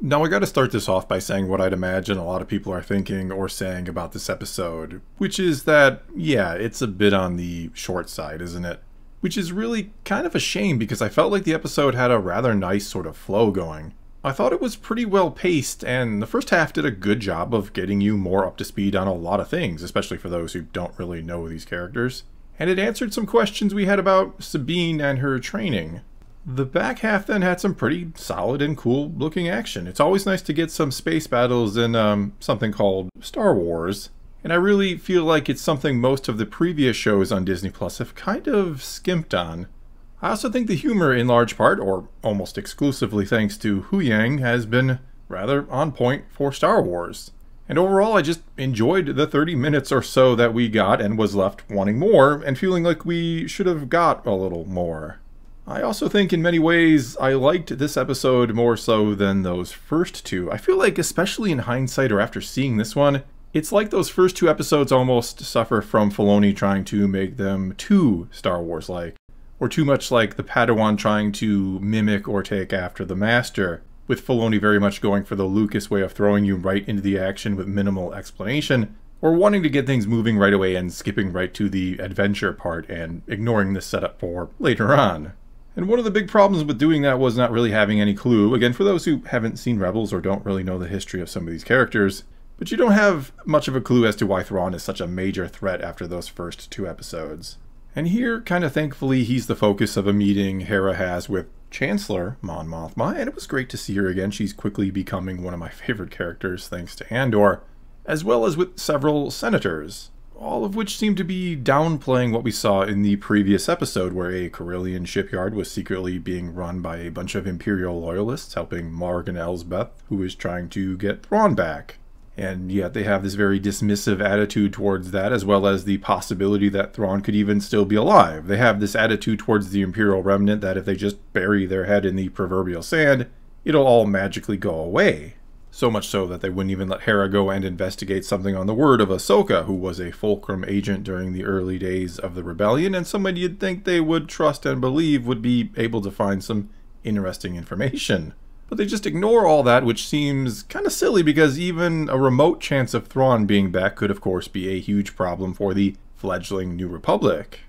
Now, I gotta start this off by saying what I'd imagine a lot of people are thinking or saying about this episode, which is that, yeah, it's a bit on the short side, isn't it? Which is really kind of a shame because I felt like the episode had a rather nice sort of flow going. I thought it was pretty well paced, and the first half did a good job of getting you more up to speed on a lot of things, especially for those who don't really know these characters. And it answered some questions we had about Sabine and her training. The back half then had some pretty solid and cool looking action. It's always nice to get some space battles in something called Star Wars. And I really feel like it's something most of the previous shows on Disney Plus have kind of skimped on. I also think the humor in large part, or almost exclusively thanks to Huyang, has been rather on point for Star Wars. And overall, I just enjoyed the 30 minutes or so that we got and was left wanting more and feeling like we should have got a little more. I also think in many ways I liked this episode more so than those first two. I feel like, especially in hindsight or after seeing this one, it's like those first two episodes almost suffer from Filoni trying to make them too Star Wars-like, or too much like the Padawan trying to mimic or take after the Master, with Filoni very much going for the Lucas way of throwing you right into the action with minimal explanation, or wanting to get things moving right away and skipping right to the adventure part and ignoring the setup for later on. And one of the big problems with doing that was not really having any clue, again for those who haven't seen Rebels or don't really know the history of some of these characters, but you don't have much of a clue as to why Thrawn is such a major threat after those first two episodes. And here, kind of thankfully, he's the focus of a meeting Hera has with Chancellor Mon Mothma, and it was great to see her again. She's quickly becoming one of my favorite characters thanks to Andor, as well as with several senators, all of which seem to be downplaying what we saw in the previous episode where a Corellian shipyard was secretly being run by a bunch of Imperial loyalists helping Marg and Elsbeth, who is trying to get Thrawn back. And yet they have this very dismissive attitude towards that, as well as the possibility that Thrawn could even still be alive. They have this attitude towards the Imperial remnant that if they just bury their head in the proverbial sand, it'll all magically go away. So much so that they wouldn't even let Hera go and investigate something on the word of Ahsoka, who was a Fulcrum agent during the early days of the rebellion, and somebody you'd think they would trust and believe would be able to find some interesting information. But they just ignore all that, which seems kind of silly because even a remote chance of Thrawn being back could of course be a huge problem for the fledgling New Republic.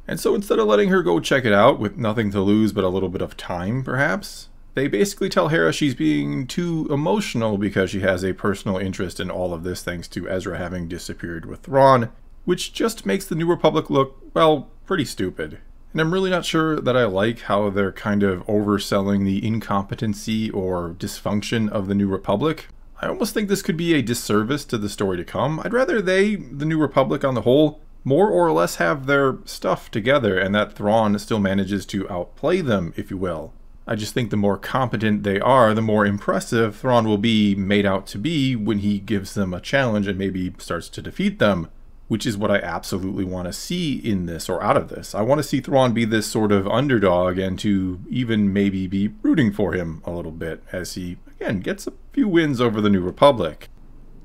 And so instead of letting her go check it out, with nothing to lose but a little bit of time perhaps, they basically tell Hera she's being too emotional because she has a personal interest in all of this thanks to Ezra having disappeared with Thrawn, which just makes the New Republic look, well, pretty stupid. And I'm really not sure that I like how they're kind of overselling the incompetency or dysfunction of the New Republic. I almost think this could be a disservice to the story to come. I'd rather they, the New Republic on the whole, more or less have their stuff together and that Thrawn still manages to outplay them, if you will. I just think the more competent they are, the more impressive Thrawn will be made out to be when he gives them a challenge and maybe starts to defeat them, which is what I absolutely want to see in this or out of this. I want to see Thrawn be this sort of underdog and to even maybe be rooting for him a little bit as he, again, gets a few wins over the New Republic.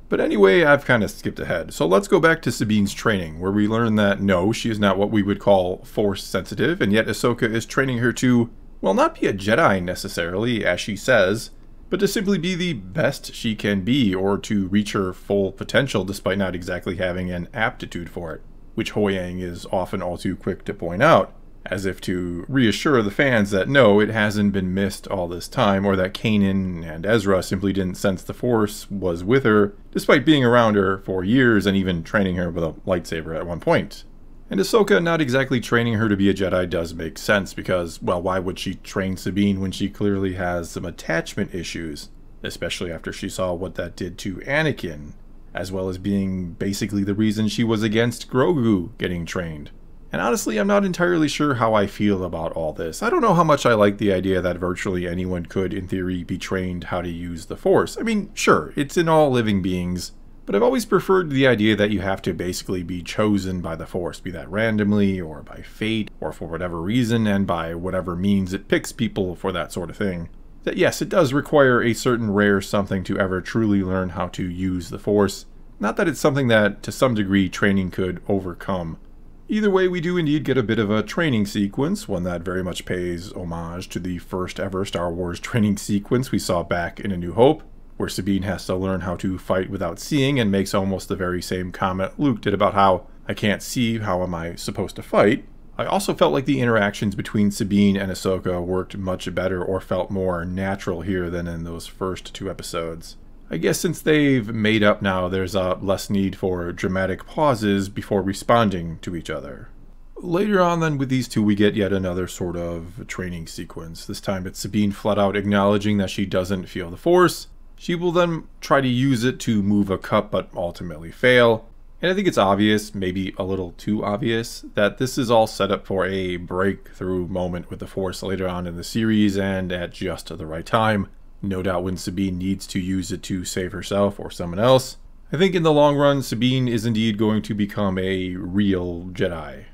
But anyway, I've kind of skipped ahead. So let's go back to Sabine's training, where we learn that no, she is not what we would call Force sensitive, and yet Ahsoka is training her to, well, not be a Jedi necessarily, as she says, but to simply be the best she can be, or to reach her full potential despite not exactly having an aptitude for it, which Huyang is often all too quick to point out, as if to reassure the fans that no, it hasn't been missed all this time, or that Kanan and Ezra simply didn't sense the Force was with her, despite being around her for years and even training her with a lightsaber at one point. And Ahsoka not exactly training her to be a Jedi does make sense because, well, why would she train Sabine when she clearly has some attachment issues, especially after she saw what that did to Anakin, as well as being basically the reason she was against Grogu getting trained. And honestly, I'm not entirely sure how I feel about all this. I don't know how much I like the idea that virtually anyone could, in theory, be trained how to use the Force. I mean, sure, it's in all living beings, but I've always preferred the idea that you have to basically be chosen by the Force, be that randomly, or by fate, or for whatever reason, and by whatever means it picks people for that sort of thing. That yes, it does require a certain rare something to ever truly learn how to use the Force. Not that it's something that, to some degree, training could overcome. Either way, we do indeed get a bit of a training sequence, one that very much pays homage to the first ever Star Wars training sequence we saw back in A New Hope, where Sabine has to learn how to fight without seeing and makes almost the very same comment Luke did about how I can't see, how am I supposed to fight? I also felt like the interactions between Sabine and Ahsoka worked much better or felt more natural here than in those first 2 episodes. I guess since they've made up now, there's less need for dramatic pauses before responding to each other. Later on then with these 2 we get yet another sort of training sequence. This time it's Sabine flat out acknowledging that she doesn't feel the Force. She will then try to use it to move a cup but ultimately fail. And I think it's obvious, maybe a little too obvious, that this is all set up for a breakthrough moment with the Force later on in the series and at just the right time. No doubt when Sabine needs to use it to save herself or someone else. I think in the long run, Sabine is indeed going to become a real Jedi.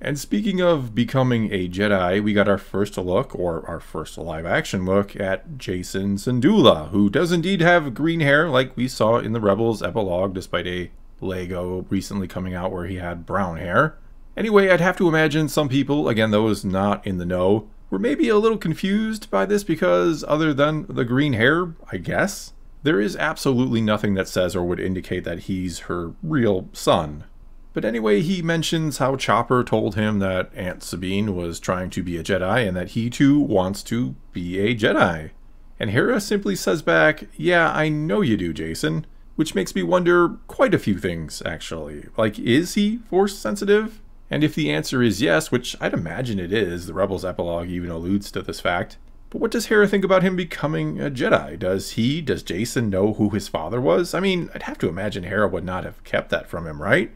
And speaking of becoming a Jedi, we got our first look, or our first live action look, at Jacen Syndulla, who does indeed have green hair like we saw in the Rebels epilogue, despite a Lego recently coming out where he had brown hair. Anyway, I'd have to imagine some people, again those not in the know, were maybe a little confused by this because other than the green hair, I guess, there is absolutely nothing that says or would indicate that he's her real son. But anyway, he mentions how Chopper told him that Aunt Sabine was trying to be a Jedi and that he too wants to be a Jedi. And Hera simply says back, "Yeah, I know you do, Jacen," which makes me wonder quite a few things, actually. Like, is he Force sensitive? And if the answer is yes, which I'd imagine it is, the Rebels epilogue even alludes to this fact, but what does Hera think about him becoming a Jedi? Does Jacen know who his father was? I mean, I'd have to imagine Hera would not have kept that from him, right?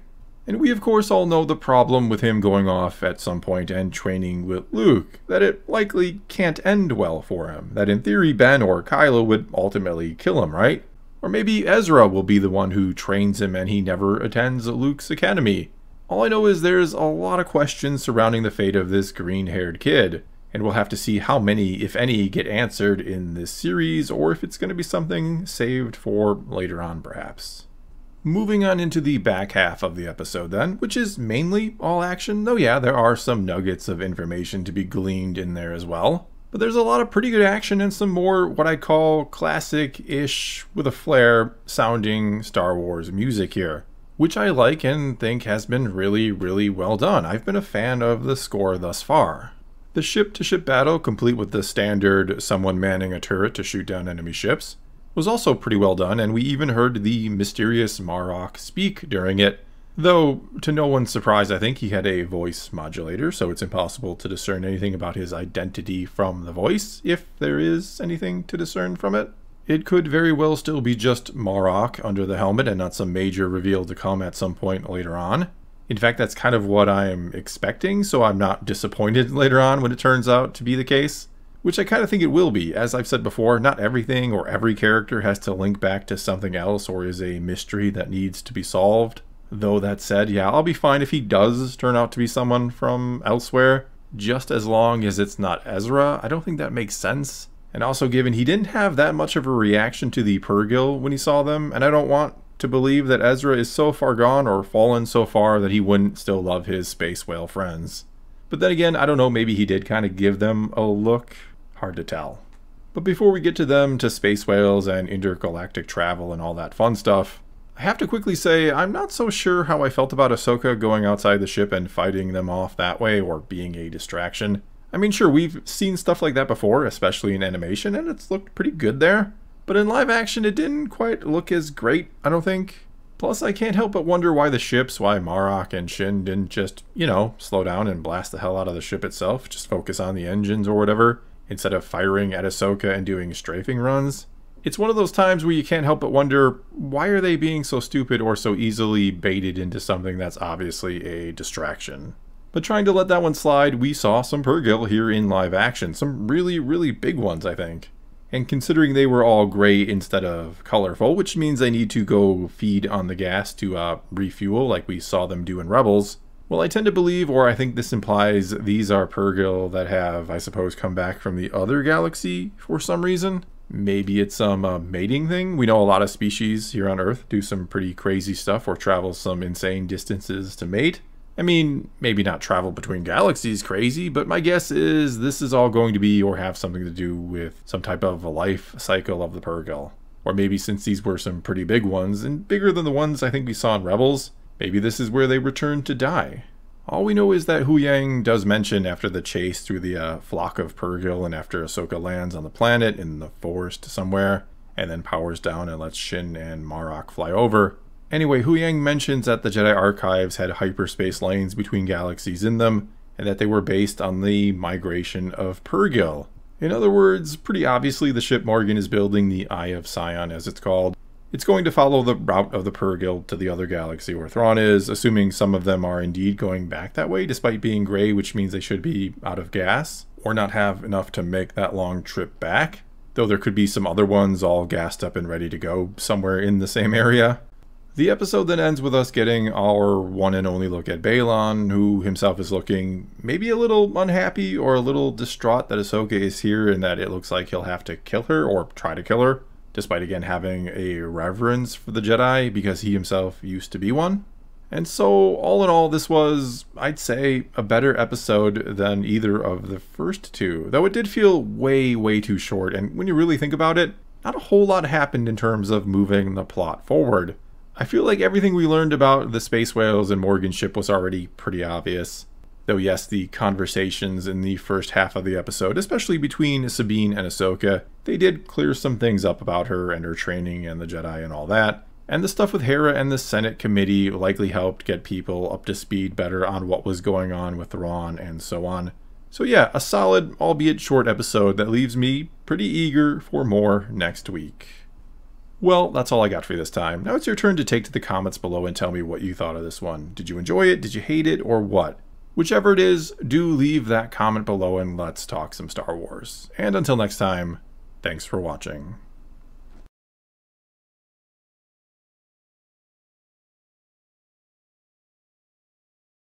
And we of course all know the problem with him going off at some point and training with Luke, that it likely can't end well for him, that in theory Ben or Kylo would ultimately kill him, right? Or maybe Ezra will be the one who trains him and he never attends Luke's academy. All I know is there's a lot of questions surrounding the fate of this green-haired kid, and we'll have to see how many, if any, get answered in this series, or if it's going to be something saved for later on perhaps. Moving on into the back half of the episode then, which is mainly all action, though yeah, there are some nuggets of information to be gleaned in there as well. But there's a lot of pretty good action and some more what I'd call classic-ish, with a flair, sounding Star Wars music here, which I like and think has been really, really well done. I've been a fan of the score thus far. The ship-to-ship battle, complete with the standard someone manning a turret to shoot down enemy ships, was also pretty well done, and we even heard the mysterious Marok speak during it, though to no one's surprise I think he had a voice modulator, so it's impossible to discern anything about his identity from the voice, if there is anything to discern from it. It could very well still be just Marok under the helmet and not some major reveal to come at some point later on. In fact, that's kind of what I'm expecting, so I'm not disappointed later on when it turns out to be the case. Which I kind of think it will be. As I've said before, not everything or every character has to link back to something else or is a mystery that needs to be solved. Though that said, yeah, I'll be fine if he does turn out to be someone from elsewhere, just as long as it's not Ezra. I don't think that makes sense. And also given he didn't have that much of a reaction to the Purrgil when he saw them, and I don't want to believe that Ezra is so far gone or fallen so far that he wouldn't still love his space whale friends. But then again, I don't know, maybe he did kind of give them a look. Hard to tell. But before we get to them, to space whales and intergalactic travel and all that fun stuff, I have to quickly say I'm not so sure how I felt about Ahsoka going outside the ship and fighting them off that way or being a distraction. I mean, sure, we've seen stuff like that before, especially in animation, and it's looked pretty good there. But in live action, it didn't quite look as great, I don't think. Plus, I can't help but wonder why Marok and Shin didn't just, slow down and blast the hell out of the ship itself, just focus on the engines or whatever, instead of firing at Ahsoka and doing strafing runs. It's one of those times where you can't help but wonder, why are they being so stupid or so easily baited into something that's obviously a distraction? But trying to let that one slide, we saw some Purrgil here in live action. Some really, really big ones, I think. And considering they were all gray instead of colorful, which means they need to go feed on the gas to refuel like we saw them do in Rebels, well, I tend to believe, or I think this implies, these are Purrgil that have, I suppose, come back from the other galaxy for some reason. Maybe it's some mating thing. We know a lot of species here on Earth do some pretty crazy stuff or travel some insane distances to mate. I mean, maybe not travel between galaxies crazy, but my guess is this is all going to be or have something to do with some type of a life cycle of the Purrgil. Or maybe since these were some pretty big ones, and bigger than the ones I think we saw in Rebels, maybe this is where they returned to die. All we know is that Huyang does mention after the chase through the flock of Purrgil and after Ahsoka lands on the planet in the forest somewhere, and then powers down and lets Shin and Marrok fly over. Anyway, Huyang mentions that the Jedi Archives had hyperspace lanes between galaxies in them, and that they were based on the migration of Purrgil. In other words, pretty obviously the ship Morgan is building, the Eye of Sion as it's called, it's going to follow the route of the Purrgil to the other galaxy where Thrawn is, assuming some of them are indeed going back that way despite being gray, which means they should be out of gas, or not have enough to make that long trip back. Though there could be some other ones all gassed up and ready to go somewhere in the same area. The episode then ends with us getting our one and only look at Baylan, who himself is looking maybe a little unhappy or a little distraught that Ahsoka is here and that it looks like he'll have to kill her or try to kill her, despite again having a reverence for the Jedi because he himself used to be one. And so all in all, this was, I'd say, a better episode than either of the first two, though it did feel way too short, and when you really think about it, not a whole lot happened in terms of moving the plot forward. I feel like everything we learned about the space whales and Morgan's ship was already pretty obvious. Though yes, the conversations in the first half of the episode, especially between Sabine and Ahsoka, they did clear some things up about her and her training and the Jedi and all that. And the stuff with Hera and the Senate committee likely helped get people up to speed better on what was going on with Thrawn and so on. So yeah, a solid, albeit short episode that leaves me pretty eager for more next week. Well, that's all I got for you this time. Now it's your turn to take to the comments below and tell me what you thought of this one. Did you enjoy it? Did you hate it? Or what? Whichever it is, do leave that comment below and let's talk some Star Wars. And until next time, thanks for watching.